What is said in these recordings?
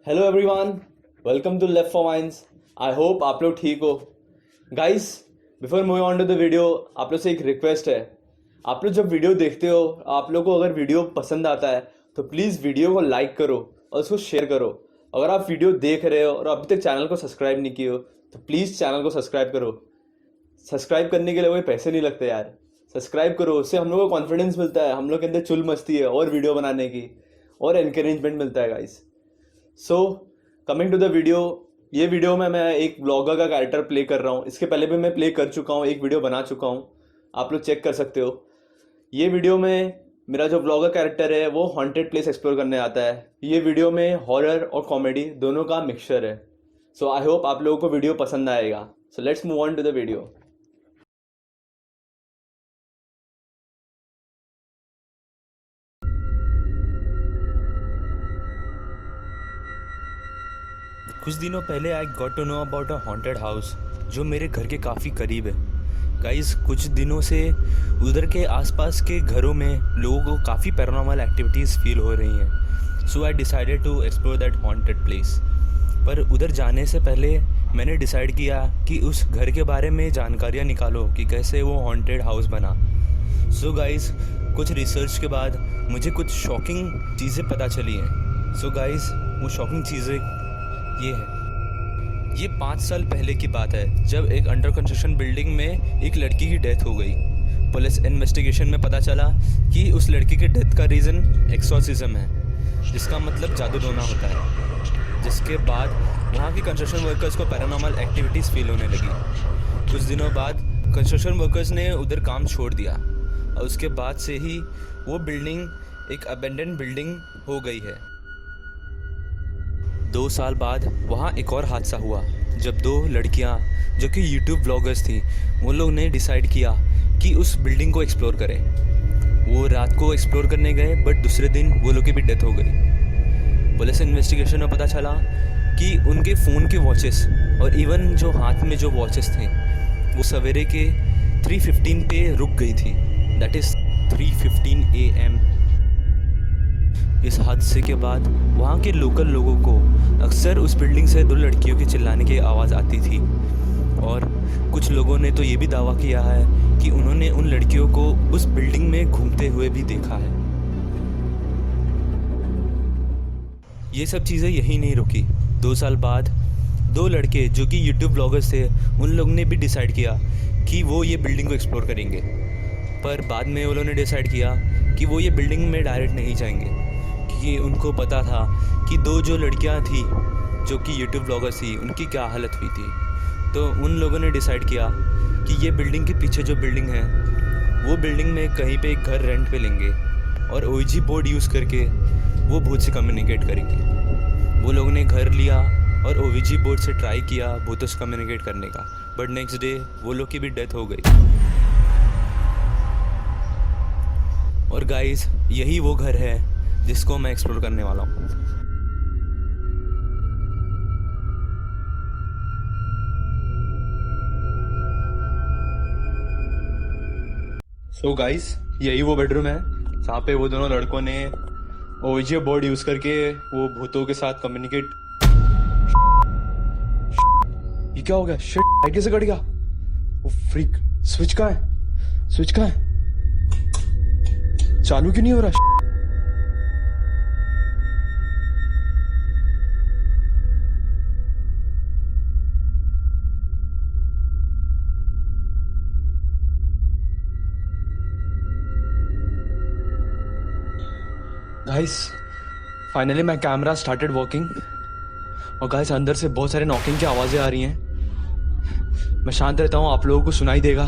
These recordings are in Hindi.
Hello everyone, welcome to left for minds. I hope आप लोग ठीक हो। Guys, before moving on to the video, आप लोग से एक रिक्वेस्ट है। आप लोग जब वीडियो देखते हो, आप लोग को अगर वीडियो पसंद आता है तो प्लीज़ वीडियो को लाइक करो और उसको शेयर करो। अगर आप वीडियो देख रहे हो और अभी तक चैनल को सब्सक्राइब नहीं किए हो तो प्लीज़ चैनल को सब्सक्राइब करो। सब्सक्राइब करने के लिए कोई पैसे नहीं लगते यार। सब्सक्राइब करो, उससे हम लोग को कॉन्फिडेंस मिलता है, हम लोग के अंदर चुल मस्ती है और वीडियो बनाने की और एनकरेजमेंट मिलता है guys. So coming to the video, ये वीडियो में मैं एक ब्लॉगर का कैरेक्टर प्ले कर रहा हूँ। इसके पहले भी मैं प्ले कर चुका हूँ, एक वीडियो बना चुका हूँ, आप लोग चेक कर सकते हो। ये वीडियो में मेरा जो ब्लॉगर कैरेक्टर है वो हॉन्टेड प्लेस एक्सप्लोर करने आता है। ये वीडियो में हॉरर और कॉमेडी दोनों का मिक्सचर है। सो आई होप आप लोगों को वीडियो पसंद आएगा। So let's move on to the video. कुछ दिनों पहले I got to know about a haunted house जो मेरे घर के काफ़ी करीब है। गाइस, कुछ दिनों से उधर के आसपास के घरों में लोगों को काफ़ी पैरानॉर्मल एक्टिविटीज़ फील हो रही हैं। So I decided to explore that haunted place. पर उधर जाने से पहले मैंने डिसाइड किया कि उस घर के बारे में जानकारियाँ निकालो कि कैसे वो हॉन्टेड हाउस बना। सो गाइस, कुछ रिसर्च के बाद मुझे कुछ शॉकिंग चीज़ें पता चली हैं। सो गाइस, वो शॉकिंग चीज़ें ये 5 साल पहले की बात है, जब एक अंडर कंस्ट्रक्शन बिल्डिंग में एक लड़की की डेथ हो गई। पुलिस इन्वेस्टिगेशन में पता चला कि उस लड़की के डेथ का रीज़न एक्सॉर्सिज्म है, जिसका मतलब जादू टोना होता है। जिसके बाद वहाँ की कंस्ट्रक्शन वर्कर्स को पैरानॉर्मल एक्टिविटीज़ फील होने लगी। कुछ दिनों बाद कंस्ट्रक्शन वर्कर्स ने उधर काम छोड़ दिया और उसके बाद से ही वो बिल्डिंग एक अबेंडन बिल्डिंग हो गई है। 2 साल बाद वहाँ एक और हादसा हुआ, जब 2 लड़कियाँ जो कि यूट्यूब ब्लॉगर्स थी, वो लोग ने डिसाइड किया कि उस बिल्डिंग को एक्सप्लोर करें। वो रात को एक्सप्लोर करने गए, बट दूसरे दिन वो लोग की भी डेथ हो गई। पुलिस इन्वेस्टिगेशन में पता चला कि उनके फ़ोन के वॉचेस और इवन जो हाथ में जो वॉचेस थे वो सवेरे के 3:15 पे रुक गई थी। That is 3:15 AM। इस हादसे के बाद वहाँ के लोकल लोगों को अक्सर उस बिल्डिंग से 2 लड़कियों के चिल्लाने की आवाज़ आती थी, और कुछ लोगों ने तो ये भी दावा किया है कि उन्होंने उन लड़कियों को उस बिल्डिंग में घूमते हुए भी देखा है। ये सब चीज़ें यही नहीं रुकी। 2 साल बाद 2 लड़के जो कि यूट्यूब ब्लॉगर्स थे, उन लोगों ने भी डिसाइड किया कि वो ये बिल्डिंग को एक्सप्लोर करेंगे। पर बाद में उन्होंने डिसाइड किया कि वो ये बिल्डिंग में डायरेक्ट नहीं जाएंगे, कि उनको पता था कि 2 जो लड़कियां थी जो कि यूट्यूब ब्लॉगर थी, उनकी क्या हालत हुई थी। तो उन लोगों ने डिसाइड किया कि ये बिल्डिंग के पीछे जो बिल्डिंग है, वो बिल्डिंग में कहीं पे एक घर रेंट पे लेंगे और ओईजी बोर्ड यूज़ करके वो भूत से कम्युनिकेट करेंगे। वो लोगों ने घर लिया और ओईजी बोर्ड से ट्राई किया भूतों से कम्युनिकेट करने का, बट नेक्स्ट डे वो लोग की भी डेथ हो गई। और गाइस, यही वो घर है जिसको मैं एक्सप्लोर करने वाला हूँ। सो गाइस, यही वो बेडरूम है जहाँ पे वो दोनों लड़कों ने ओईजी बोर्ड यूज करके वो भूतों के साथ कम्युनिकेट। ये क्या हो गया? शिट, लाइट कैसे कट गया? वो फ्रीक, स्विच कहाँ है? स्विच कहाँ है? चालू क्यों नहीं हो रहा? Guys, finally my camera started working. और गाइस, अंदर से बहुत सारे नॉकिंग की आवाज़ें आ रही हैं। मैं शांत रहता हूँ, आप लोगों को सुनाई देगा।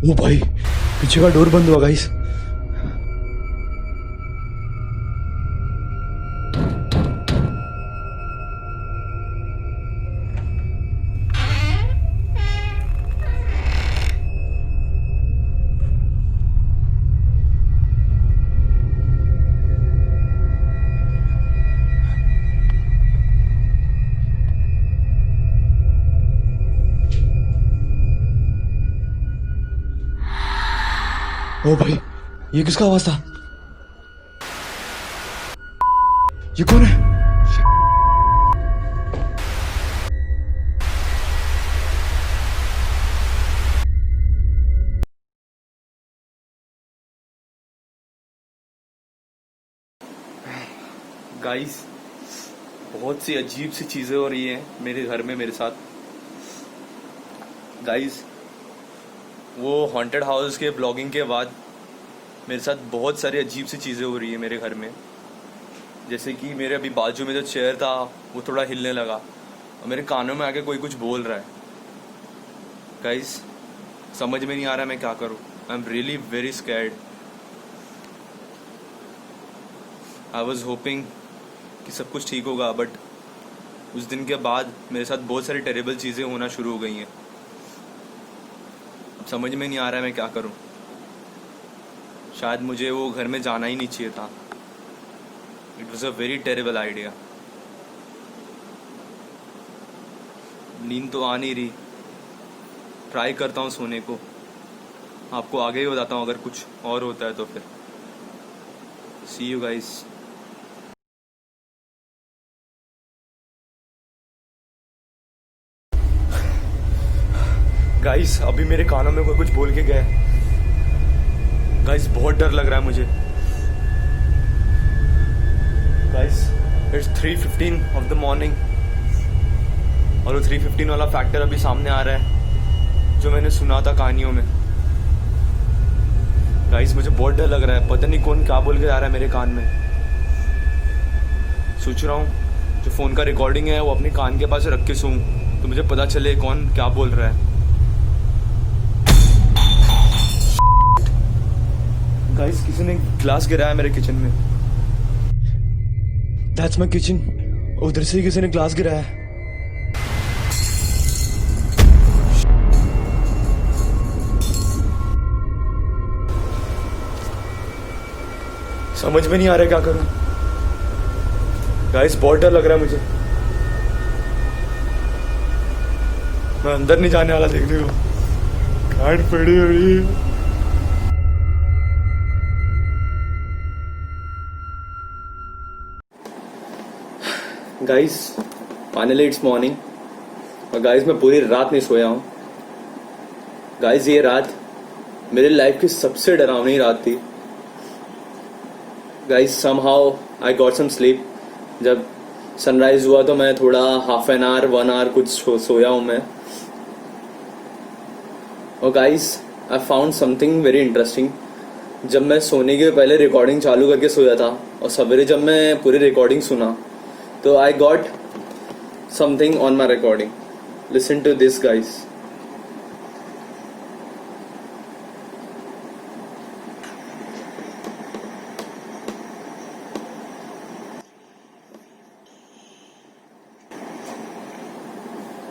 ओ भाई, पीछे का डोर बंद हुआ गाइस। ओ भाई, ये किसका आवाज था? ये कौन है? गाइस, बहुत सी अजीब सी चीज़ें हो रही हैं मेरे घर में मेरे साथ। गाइस, वो हॉन्टेड हाउस के ब्लॉगिंग के बाद मेरे साथ बहुत सारी अजीब सी चीज़ें हो रही है मेरे घर में। जैसे कि मेरे अभी बाजू में जो चेयर था वो थोड़ा हिलने लगा और मेरे कानों में आके कोई कुछ बोल रहा है। गाइस, समझ में नहीं आ रहा मैं क्या करूँ। I am really very scared. I was hoping कि सब कुछ ठीक होगा, बट उस दिन के बाद मेरे साथ बहुत सारी टेरेबल चीज़ें होना शुरू हो गई हैं। अब समझ में नहीं आ रहा है मैं क्या करूं। शायद मुझे वो घर में जाना ही नहीं चाहिए था। It was a very terrible idea. नींद तो आ नहीं रही। ट्राई करता हूँ सोने को। आपको आगे ही बताता हूँ अगर कुछ और होता है तो फिर। सी यू गाइस। गाइस, अभी मेरे कानों में कोई कुछ बोल के गया। गाइस, बहुत डर लग रहा है मुझे। Guys, it's 3:15 of the morning और वो 3:15 वाला फैक्टर अभी सामने आ रहा है जो मैंने सुना था कहानियों में। गाइस, मुझे बहुत डर लग रहा है। पता नहीं कौन क्या बोल के आ रहा है मेरे कान में। सोच रहा हूँ जो फ़ोन का रिकॉर्डिंग है वो अपने कान के पास रख के सोऊं तो मुझे पता चले कौन क्या बोल रहा है। गाइस, किसी ने ग्लास गिराया मेरे किचन में। That's my kitchen. उधर से ही किसी ने ग्लास गिराया। समझ में नहीं आ रहा क्या करूं। गाइस, बहुत डर लग रहा है मुझे। मैं अंदर नहीं जाने वाला देखने को। गार्ड पड़ी हुई है। गाइस, फाइनली इट्स मॉर्निंग और गाइस मैं पूरी रात नहीं सोया हूँ। गाइस, ये रात मेरे लाइफ की सबसे डरावनी रात थी। Guys, somehow I got some sleep. जब सनराइज हुआ तो मैं थोड़ा हाफ एन आवर 1 आवर कुछ सोया हूँ मैं। और guys, I found something very interesting. जब मैं सोने के पहले रिकॉर्डिंग चालू करके सोया था और सवेरे जब मैं पूरी रिकॉर्डिंग सुना तो I got something on my recording. Listen to this, guys.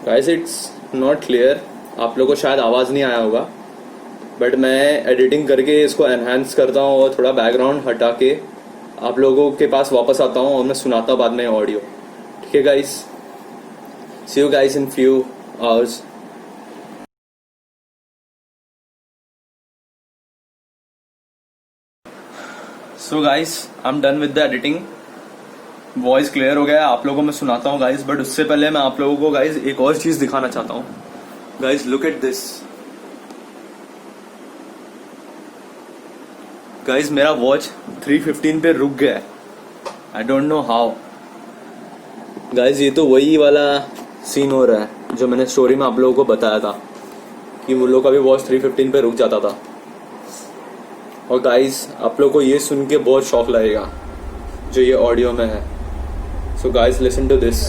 Guys, it's not clear. आप लोगों को शायद आवाज़ नहीं आया होगा, बट मैं एडिटिंग करके इसको एनहांस करता हूँ और थोड़ा बैकग्राउंड हटा के आप लोगों के पास वापस आता हूँ और मैं सुनाता हूँ बाद में ऑडियो। ठीक है guys, see you guys in few hours. So guys, I am done with the editing. Voice clear हो गया है। आप लोगों को मैं सुनाता हूँ गाइस, बट उससे पहले मैं आप लोगों को गाइस एक और चीज़ दिखाना चाहता हूँ। Guys, look at this. Guys, मेरा वॉच 3:15 पे रुक गया है। I don't know how. Guys, ये तो वही वाला सीन हो रहा है जो मैंने स्टोरी में आप लोगों को बताया था कि वो लोग का भी वॉच 3:15 पे रुक जाता था। और गाइस, आप लोग को ये सुन के बहुत शौक लगेगा जो ये ऑडियो में है। So guys, listen to this.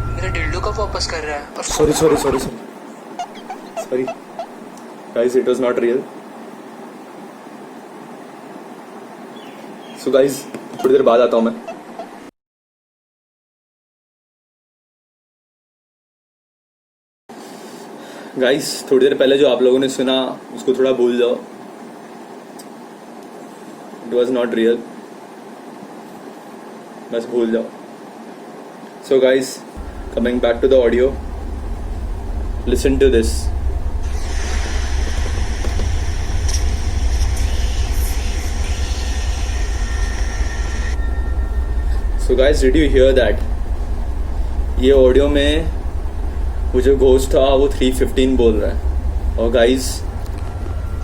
मेरा डिल्डो कब वापस कर रहा है? Sorry guys, it was not real. So guys, थोड़ी देर बाद आता हूं मैं। गाइस, थोड़ी देर पहले जो आप लोगों ने सुना उसको थोड़ा भूल जाओ। इट वाज नॉट रियल, बस भूल जाओ। So guys, coming back to the audio, listen to this. So guys, did you hear that? ये ऑडियो में वो जो घोस्ट था वो 3:15 बोल रहा है, और गाइस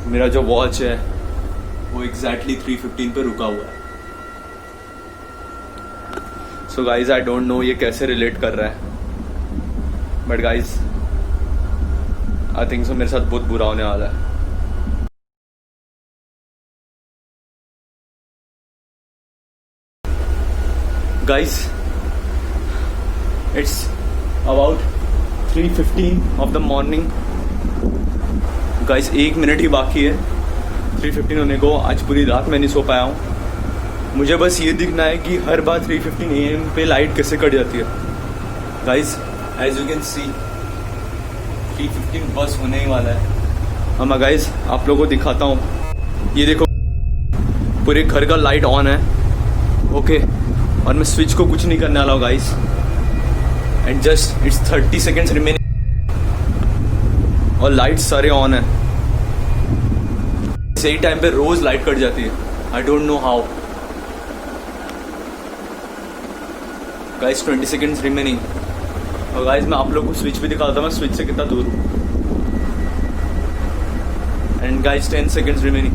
मेरा जो वॉच है वो एग्जैक्टली 3:15 पे रुका हुआ है. So guys I don't know ये कैसे रिलेट कर रहा है, but guys I think so मेरे साथ बहुत बुरा होने वाला है. Guys, it's about 3:15 of the morning. Guys, 1 minute ही बाकी है 3:15 होने को. आज पूरी रात मैं नहीं सो पाया हूँ. मुझे बस ये दिखना है कि हर बार 3:15 AM पे लाइट कैसे कट जाती है. Guys, as you can see 3:15 बस होने ही वाला है. हाँ गाइज, आप लोगों को दिखाता हूँ. ये देखो पूरे घर का लाइट ऑन है. ओके, और मैं स्विच को कुछ नहीं करने वाला हूँ guys. And just it's 30 seconds remaining और लाइट सारे ऑन है. सही टाइम पे रोज लाइट कट जाती है. I don't know how. Guys 20 seconds remaining. और गाइस मैं आप लोगों को स्विच भी दिखाता हूँ, मैं स्विच से कितना दूर हूँ. And guys 10 seconds remaining.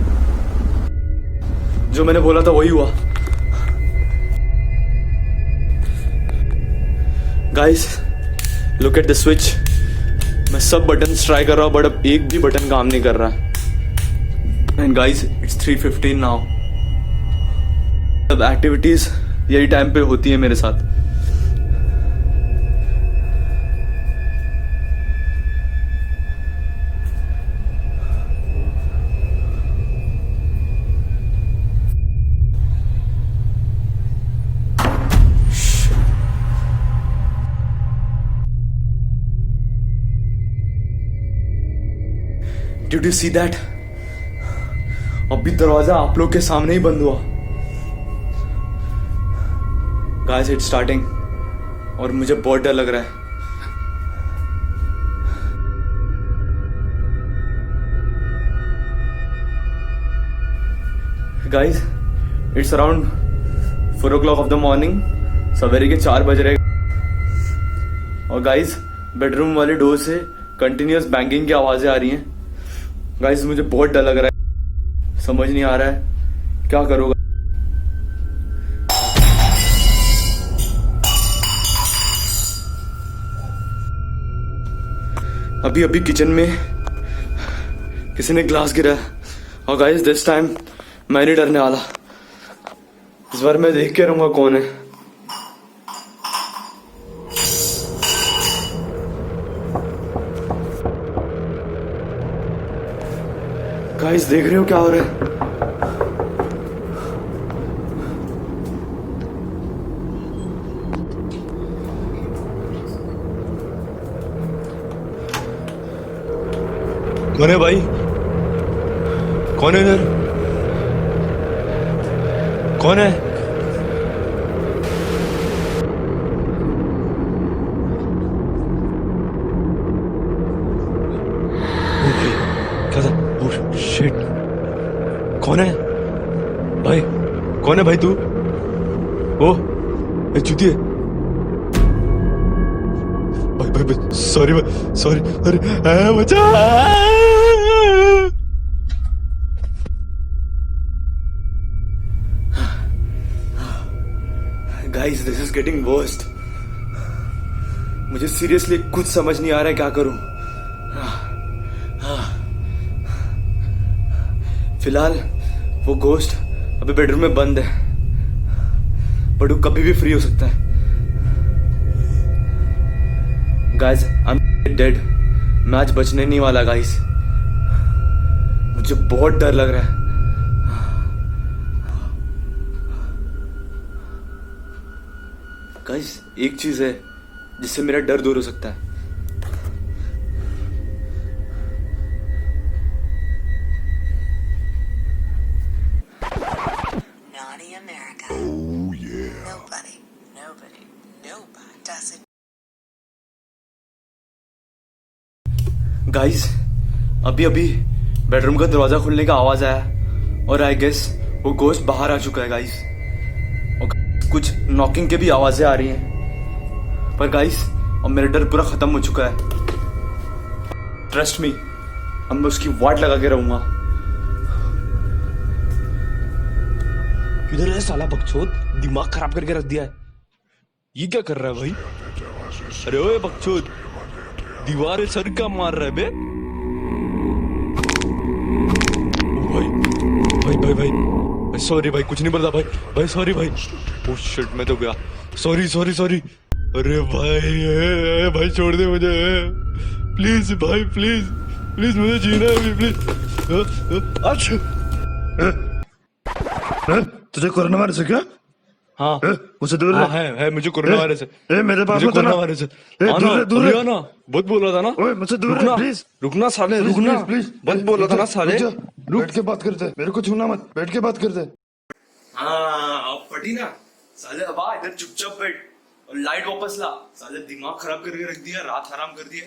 जो मैंने बोला था वही हुआ. Guys look at the switch. मैं सब बटन ट्राई कर रहा हूँ बट अब एक भी बटन काम नहीं कर रहा है. And guys it's 3:15 now. सब एक्टिविटीज यही टाइम पे होती है मेरे साथ. Did you see that? अभी दरवाजा आप लोग के सामने ही बंद हुआ. Guys, it's starting और मुझे बहुत डर लग रहा है. Guys, it's around 4 o'clock of the morning. सवेरे के 4 बज रहे. और गाइस बेडरूम वाले डोर से कंटिन्यूअस बैंगिंग की आवाजें आ रही हैं. गाइस मुझे बहुत डर लग रहा है. समझ नहीं आ रहा है क्या करूँगा. अभी अभी किचन में किसी ने ग्लास गिरा. और गाइस दिस टाइम मैं नहीं डरने वाला. इस बार मैं देख के रहूंगा कौन है. गाइस देख रहे हो क्या हो रहा है. कौन है भाई? कौन है इधर? कौन है? क्या था? Oh shit. कौन है भाई? कौन है भाई तू? ओह चूतिए. भाई भाई भाई सॉरी भाई सॉरी. अरे बचा. Guys this is getting worst. मुझे सीरियसली कुछ समझ नहीं आ रहा है क्या करूं. फिलहाल वो घोस्ट अभी बेडरूम में बंद है, बट वो कभी भी फ्री हो सकता है. Guys I am dead. मैं आज बचने नहीं वाला गाइस. मुझे बहुत डर लग रहा है. गाइस एक चीज है जिससे मेरा डर दूर हो सकता है. Naughty America. Oh, yeah. Nobody does it. Guys अभी अभी बेडरूम का दरवाजा खुलने का आवाज आया और आई गेस वो गोश्त बाहर आ चुका है गाइस। और कुछ नॉकिंग के भी आवाजें आ रही हैं, पर गाइस अब मेरा डर पूरा खत्म हो चुका है। ट्रस्ट मी, अब मैं उसकी वाट लगा के रहूंगा। किधर है साला बकचोद, दिमाग खराब करके रख दिया है। ये क्या कर रहा है भाई? अरे ओए बकचोद, दीवार सर क्या मार रहा है बे? ओ भाई भाई भाई भाई सॉरी भाई, कुछ नहीं बोलता भाई। भाई सॉरी भाई। ओ शिट, मैं तो गया। Sorry sorry sorry. अरे भाई भाई छोड़ दे मुझे प्लीज भाई, प्लीज प्लीज, मुझे जीना है अभी प्लीज। अच्छा तुझे कोरोना वायरस है क्या? हाँ मुझसे दूर हाँ, रह। है मुझे कोरोना वायरस है। मेरे पास मुझे मत आना। कोरोना वायरस है। दूर आना, रह, दूर अभी रह। आना। बहुत बोल रहा था ना। ओए मुझसे दूर रुकना रह प्लीज। रुकना साले, रुकना। बहुत बोल रहा था ना साले। बैठ के बात करते, मेरे को छूना मत, बैठ के बात करते। हाँ अब फटी ना साले। अब आ इधर चुपचाप बैठ और लाइट वापस ला। साले दिमाग खराब करके रख दिया, रात हराम कर दिया।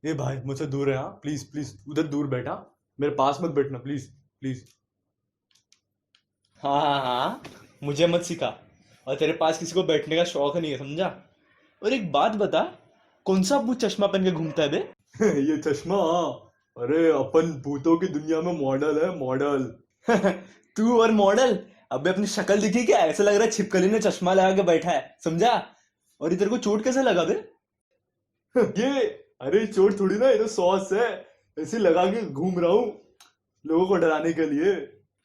ये भाई मुझसे दूर है, हाँ प्लीज प्लीज, उधर दूर बैठा, मेरे पास मत बैठना प्लीज प्लीज। हाँ हाँ हाँ, मुझे मत सिखा। और तेरे पास किसी को बैठने का शौक नहीं है, समझा? और एक बात बता, कौन सा भूत चश्मा पहन के घूमता है बे? ये चश्मा? अरे अपन भूतों की दुनिया में मॉडल है, मॉडल। तू और मॉडल? अबे अपनी शक्ल दिखी क्या? ऐसा लग रहा है छिपकली ने चश्मा लगा के बैठा है, समझा? और इधर को चोट कैसे लगा बे? ये अरे चोट थोड़ी ना, ये तो सॉस है, ऐसे लगा के घूम रहा हूँ लोगों को डराने के लिए।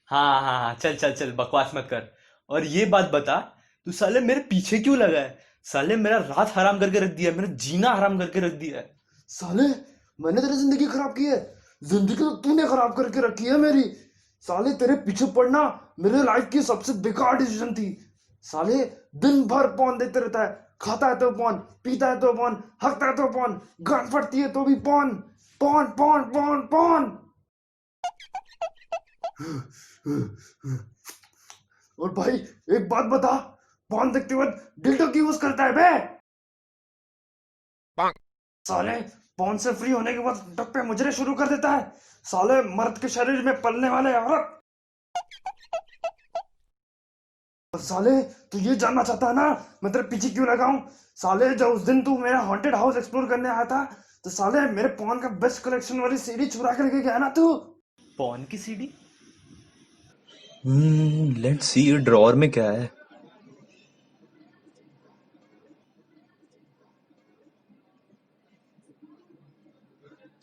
हाँ हाँ हाँ, चल चल चल, बकवास मत कर। और ये बात बता, तू साले मेरे पीछे क्यों लगा है? साले मेरा रात हराम करके रख दिया, मेरा जीना हराम करके रख दिया है। साले मैंने तेरी जिंदगी खराब की है? जिंदगी तो तूने खराब करके रखी है मेरी। साले तेरे पीछे पड़ना मेरे लाइफ की सबसे बेकार डिसीजन थी। साले दिन भर पॉन देते रहता है, खाता है तो पॉन, पीता है तो पॉन, हकता है तो पॉन, गांड फटती है तो भी पॉन, पॉन पॉन पॉन पॉन। और भाई एक बात बता, पॉन देखते वक्त डिल्डो क्यों यूज करता है बे? साले पॉन से फ्री होने के बाद टप्पे मुजरे शुरू कर देता है। साले मर्द के शरीर में पलने वाले औरत। साले तू ये जानना चाहता है ना मैं तेरे पीछे क्यों लगा हूं? साले जब उस दिन तू मेरा हॉन्टेड हाउस एक्सप्लोर करने आया था, तो साले मेरे पॉन का बेस्ट कलेक्शन वाली सीडी चुरा करके गया ना तू। पॉन की सीडी? लेट्स सी ड्रॉअर में क्या है।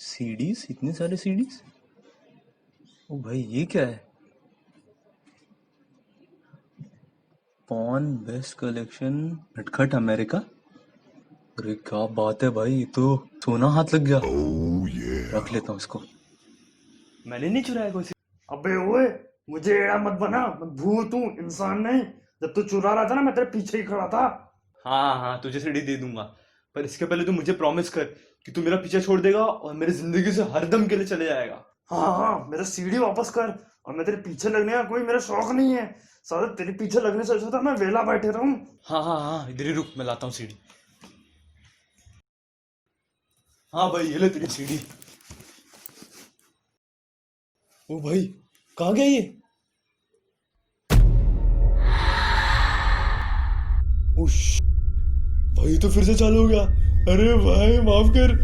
सीडीज, इतने सारे सीडीज। ओ भाई ये क्या है? पॉन बेस्ट कलेक्शन नटखट अमेरिका। अरे क्या बात है भाई, ये तो सोना हाथ लग गया। रख लेता हूँ इसको। मैंने नहीं चुराया कोई। अबे ओए मुझे एड़ा मत बना, मैं भूत हूँ, इंसान नहीं। जब तू चुरा रहा था ना मैं तेरे पीछे ही खड़ा था। हाँ हाँ, तुझे सीडी दे दूंगा, पर इसके पहले तू मुझे प्रॉमिस कर कि तू मेरा पीछे छोड़ देगा और मेरी जिंदगी से हरदम के लिए चले जाएगा। हाँ हाँ, मेरा सीडी वापस कर। और मैं तेरे पीछे लगने का कोई मेरा शौक नहीं है। साले तेरे पीछे लगने से अच्छा था मैं वेला बैठे रहूं। हाँ हाँ हाँ, इधर ही रुक, मैं लाता हूँ सीडी। हाँ भाई ये ले तेरी सीडी। ओ भाई कहाँ गया ये? भाई तो फिर से चालू हो गया। अरे भाई माफ कर।